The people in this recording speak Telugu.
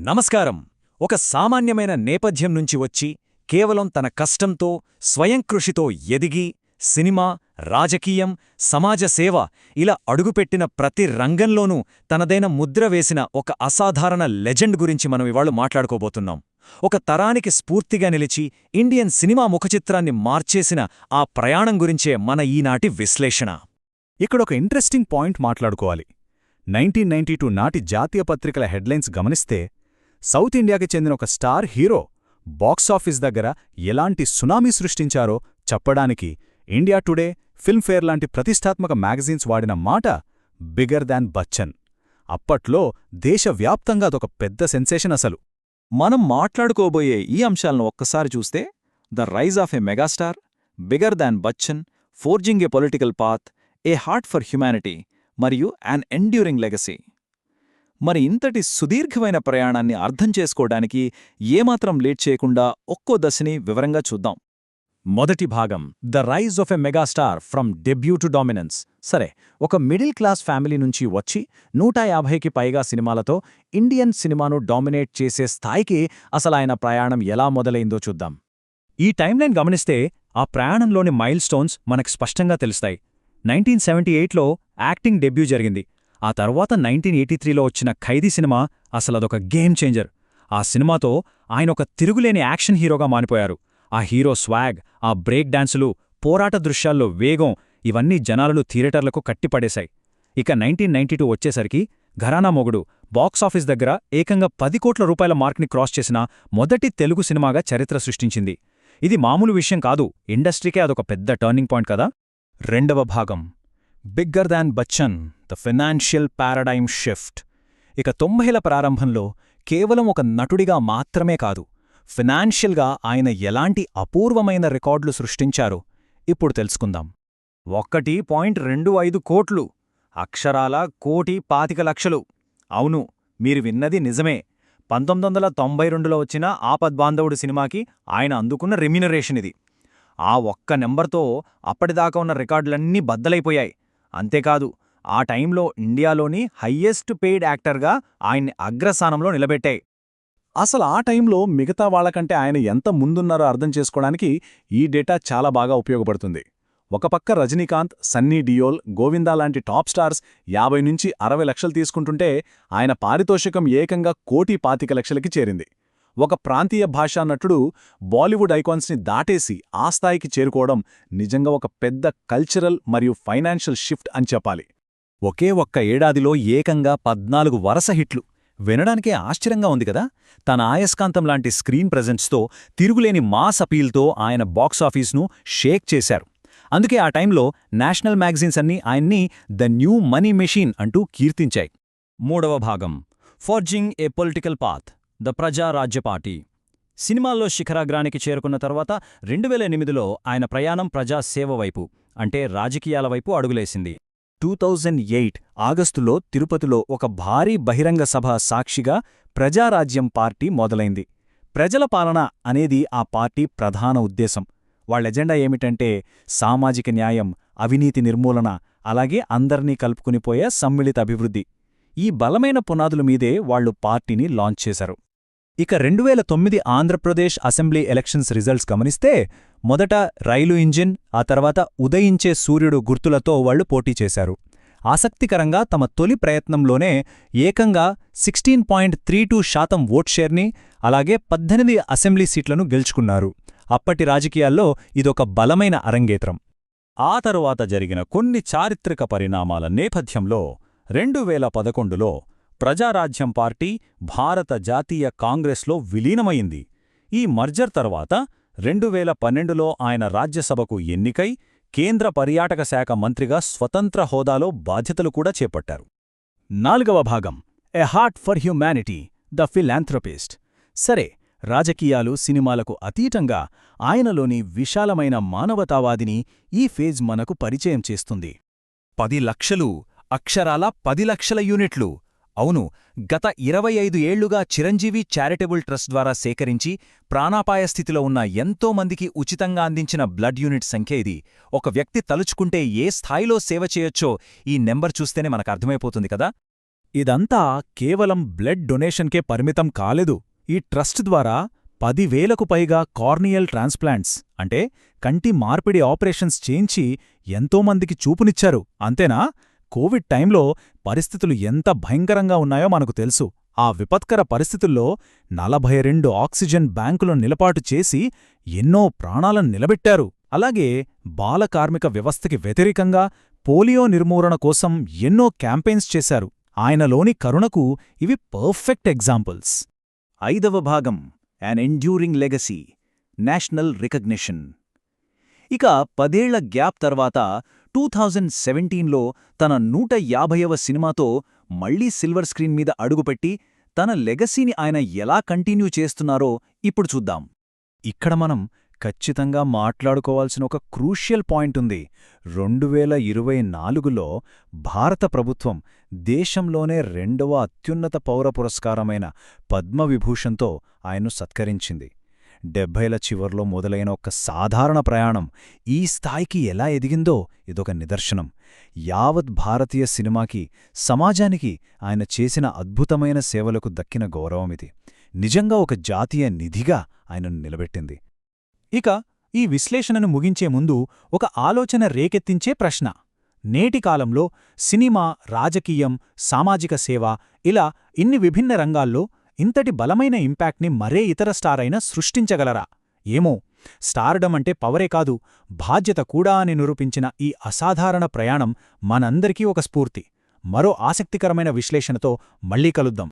నమస్కారం. ఒక సామాన్యమైన నేపథ్యం నుంచి వచ్చి కేవలం తన కష్టంతో స్వయం కృషితో ఎదిగి సినిమా, రాజకీయం, సమాజ సేవ ఇలా అడుగుపెట్టిన ప్రతి రంగంలోనూ తనదైన ముద్ర వేసిన ఒక అసాధారణ లెజెండ్ గురించి మనం ఇవాళ మాట్లాడుకోబోతున్నాం. ఒక తరానికి స్ఫూర్తిగా నిలిచి ఇండియన్ సినిమా ముఖచిత్రాన్ని మార్చేసిన ఆ ప్రయాణం గురించే మన ఈనాటి విశ్లేషణ. ఇక్కడొక ఇంట్రెస్టింగ్ పాయింట్ మాట్లాడుకోవాలి. 1992 నాటి జాతీయ పత్రికల హెడ్లైన్స్ గమనిస్తే సౌత్ ఇండియాకి చెందిన ఒక స్టార్ హీరో బాక్సాఫీస్ దగ్గర ఎలాంటి సునామీ సృష్టించారో చెప్పడానికి ఇండియా టుడే, ఫిల్మ్ఫేర్ లాంటి ప్రతిష్టాత్మక మ్యాగజైన్స్ వాడిన మాట బిగ్గర్ దాన్ బచ్చన్. అప్పట్లో దేశవ్యాప్తంగా అదొక పెద్ద సెన్సేషన్ అసలు. మనం మాట్లాడుకోబోయే ఈ అంశాలను ఒక్కసారి చూస్తే the rise of a megastar, bigger than Bachchan, forging a political path, a heart for humanity మరియు యాన్ ఎండ్యూరింగ్ లెగసీ. మరి ఇంతటి సుదీర్ఘమైన ప్రయాణాన్ని అర్థం చేసుకోవడానికి ఏమాత్రం లేట్ చేయకుండా ఒక్కో దశని వివరంగా చూద్దాం. మొదటి భాగం the rise of a megastar from debut to dominance. సరే, ఒక మిడిల్ క్లాస్ ఫ్యామిలీ నుంచి వచ్చి 150కి పైగా సినిమాలతో ఇండియన్ సినిమాను డామినేట్ చేసే స్థాయికి అసలాయన ప్రయాణం ఎలా మొదలైందో చూద్దాం. ఈ టైమ్లైన్ గమనిస్తే ఆ ప్రయాణంలోని మైల్ స్టోన్స్ మనకు స్పష్టంగా తెలుస్తాయి. 1978లో యాక్టింగ్ డెబ్యూ జరిగింది. ఆ తర్వాత 1983లో వచ్చిన ఖైదీ సినిమా అసలదొక గేమ్ చేంజర్. ఆ సినిమాతో ఆయనొక తిరుగులేని యాక్షన్ హీరోగా మానిపోయారు. ఆ హీరో స్వాగ్, ఆ బ్రేక్ డాన్సులు, పోరాట దృశ్యాల్లో వేగం ఇవన్నీ జనాలను థియేటర్లకు కట్టిపడేశాయి. ఇక 1992 వచ్చేసరికి ఘరానా మొగుడు బాక్సాఫీస్ దగ్గర ఏకంగా 10 కోట్ల రూపాయల మార్క్ని క్రాస్ చేసిన మొదటి తెలుగు సినిమాగా చరిత్ర సృష్టించింది. ఇది మామూలు విషయం కాదు, ఇండస్ట్రీకే అదొక పెద్ద టర్నింగ్ పాయింట్ కదా. రెండవ భాగం bigger than Bachchan, the financial paradigm shift. ఇక 90ల ప్రారంభంలో కేవలం ఒక నటుడిగా మాత్రమే కాదు, ఫైనాన్షియల్గా ఆయన ఎలాంటి అపూర్వమైన రికార్డులు సృష్టించారో ఇప్పుడు తెలుసుకుందాం. 1.25 కోట్లు, అక్షరాల 1,25,00,000. అవును, మీరు విన్నది నిజమే. 1992లో వచ్చిన ఆపద్బాంధవుడు సినిమాకి ఆయన అందుకున్న రెమ్యునరేషన్ ఇది. ఆ ఒక్క నెంబర్తో అప్పటిదాకా ఉన్న రికార్డులన్నీ బద్దలైపోయాయి. అంతేకాదు, ఆ టైంలో ఇండియాలోని హయ్యెస్ట్ పెయిడ్ యాక్టర్గా ఆయన్ని అగ్రస్థానంలో నిలబెట్టాయి. అసలు ఆ టైంలో మిగతా వాళ్లకంటే ఆయన ఎంత ముందున్నారో అర్థం చేసుకోవడానికి ఈ డేటా చాలా బాగా ఉపయోగపడుతుంది. ఒక పక్క రజనీకాంత్, సన్నీ డియోల్, గోవిందా లాంటి టాప్ స్టార్స్ 50 నుంచి 60 లక్షలు తీసుకుంటుంటే ఆయన పారితోషికం ఏకంగా 1,25,00,000కి చేరింది. ఒక ప్రాంతీయ భాషా నటుడు బాలీవుడ్ ఐకాన్స్ని దాటేసి ఆ స్థాయికి చేరుకోవడం నిజంగా ఒక పెద్ద కల్చరల్ మరియు ఫైనాన్షియల్ షిఫ్ట్ అని చెప్పాలి. ఒకే ఒక్క ఏడాదిలో ఏకంగా 14 వరుస హిట్లు. వినడానికే ఆశ్చర్యంగా ఉంది కదా. తన ఆయస్కాంతం లాంటి స్క్రీన్ ప్రెజెన్స్తో, తిరుగులేని మాస్ అపీల్తో ఆయన బాక్సాఫీస్ను షేక్ చేశారు. అందుకే ఆ టైంలో నేషనల్ మ్యాగజైన్స్ అన్నీ ఆయన్ని ద న్యూ మనీ మెషీన్ అంటూ కీర్తించాయి. మూడవ భాగం forging A political path, the Praja Rajya party. సినిమాల్లో శిఖరాగ్రానికి చేరుకున్న తర్వాత 2008లో ఆయన ప్రయాణం ప్రజాసేవ వైపు, అంటే రాజకీయాల వైపు అడుగులేసింది. 2008 ఆగస్టులో తిరుపతిలో ఒక భారీ బహిరంగ సభ సాక్షిగా ప్రజారాజ్యం పార్టీ మొదలైంది. ప్రజల పాలన అనేది ఆ పార్టీ ప్రధాన ఉద్దేశం. వాళ్ళెజెండా ఏమిటంటే సామాజిక న్యాయం, అవినీతి నిర్మూలన, అలాగే అందర్నీ కలుపుకునిపోయే సమ్మిళిత అభివృద్ధి. ఈ బలమైన పునాదుల మీదే వాళ్లు పార్టీని లాంచ్ చేశారు. ఇక 2009 ఆంధ్రప్రదేశ్ అసెంబ్లీ ఎలక్షన్స్ రిజల్ట్స్ గమనిస్తే మొదట రైలు ఇంజిన్, ఆ తర్వాత ఉదయించే సూర్యుడు గుర్తులతో వాళ్లు పోటీ చేశారు. ఆసక్తికరంగా తమ తొలి ప్రయత్నంలోనే ఏకంగా 16.32% ఓట్ షేర్ని, అలాగే 18 అసెంబ్లీ సీట్లను గెలుచుకున్నారు. అప్పటి రాజకీయాల్లో ఇదొక బలమైన అరంగేత్రం. ఆ తరువాత జరిగిన కొన్ని చారిత్రక పరిణామాల నేపథ్యంలో 2011లో ప్రజారాజ్యం పార్టీ భారత జాతీయ కాంగ్రెస్లో విలీనమైంది. ఈ మర్జర్ తర్వాత 2012లో ఆయన రాజ్యసభకు ఎన్నికై కేంద్ర పర్యాటక శాఖ మంత్రిగా స్వతంత్ర హోదాలో బాధ్యతలు కూడా చేపట్టారు. నాలుగవ భాగం ఎ heart for humanity, the philanthropist. సరే, రాజకీయాలు, సినిమాలకు అతీతంగా ఆయనలోని విశాలమైన మానవతావాదిని ఈ ఫేజ్ మనకు పరిచయం చేస్తుంది. 10 లక్షలు, అక్షరాల 10 లక్షల యూనిట్లు. అవును, గత 25 ఏళ్లుగా చిరంజీవి చారిటబుల్ ట్రస్ట్ ద్వారా సేకరించి ప్రాణాపాయ స్థితిలో ఉన్న ఎంతోమందికి ఉచితంగా అందించిన బ్లడ్ యూనిట్ సంఖ్య ఇది. ఒక వ్యక్తి తలుచుకుంటే ఏ స్థాయిలో సేవ చేయొచ్చో ఈ నెంబర్ చూస్తేనే మనకర్థమైపోతుంది కదా. ఇదంతా కేవలం బ్లడ్ డొనేషన్కే పరిమితం కాలేదు. ఈ ట్రస్ట్ ద్వారా 10,000కు పైగా కార్నియల్ ట్రాన్స్ప్లాంట్స్ అంటే కంటి మార్పిడి ఆపరేషన్స్ చేయించి ఎంతోమందికి చూపునిచ్చారు. అంతేనా, కోవిడ్ టైంలో పరిస్థితులు ఎంత భయంకరంగా ఉన్నాయో మనకు తెలుసు. ఆ విపత్కర పరిస్థితుల్లో 42 ఆక్సిజన్ బ్యాంకులను నిలపాటు చేసి ఎన్నో ప్రాణాలను నిలబెట్టారు. అలాగే బాలకార్మిక వ్యవస్థకి వ్యతిరేకంగా పోలియో నిర్మూలన కోసం ఎన్నో క్యాంపెయిన్స్ చేశారు. ఆయనలోని కరుణకు ఇవి పర్ఫెక్ట్ ఎగ్జాంపుల్స్. 5వ భాగం an enduring legacy, national recognition. ఇక 10 ఏళ్ల గ్యాప్ తర్వాత 2017లో తన 150వ సినిమాతో మళ్లీ సిల్వర్ స్క్రీన్ మీద అడుగుపెట్టి తన లెగసీని ఆయన ఎలా కంటిన్యూ చేస్తున్నారో ఇప్పుడు చూద్దాం. ఇక్కడ మనం ఖచ్చితంగా మాట్లాడుకోవాల్సిన ఒక క్రూషియల్ పాయింట్ ఉంది. 2024లో భారత ప్రభుత్వం దేశంలోనే 2వ అత్యున్నత పౌర పురస్కారమైన పద్మవిభూషణ్తో ఆయన్ను సత్కరించింది. 70ల చివర్లో మొదలైన ఒక సాధారణ ప్రయాణం ఈ స్థాయికి ఎలా ఎదిగిందో ఇదొక నిదర్శనం. యావత్ భారతీయ సినిమాకి, సమాజానికి ఆయన చేసిన అద్భుతమైన సేవలకు దక్కిన గౌరవమిది. నిజంగా ఒక జాతీయ నిధిగా ఆయనను నిలబెట్టింది. ఇక ఈ విశ్లేషణను ముగించే ముందు ఒక ఆలోచన రేకెత్తించే ప్రశ్న. నేటి కాలంలో సినిమా, రాజకీయం, సామాజిక సేవ ఇలా ఇన్ని విభిన్న రంగాల్లో ఇంతటి బలమైన ఇంపాక్ట్ని మరే ఇతర స్టార్ అయినా సృష్టించగలరా? ఏమో. స్టార్డమ్ అంటే పవరే కాదు, బాధ్యత కూడా అని నిరూపించిన ఈ అసాధారణ ప్రయాణం మనందరికీ ఒక స్ఫూర్తి. మరో ఆసక్తికరమైన విశ్లేషణతో మళ్ళీ కలుద్దాం.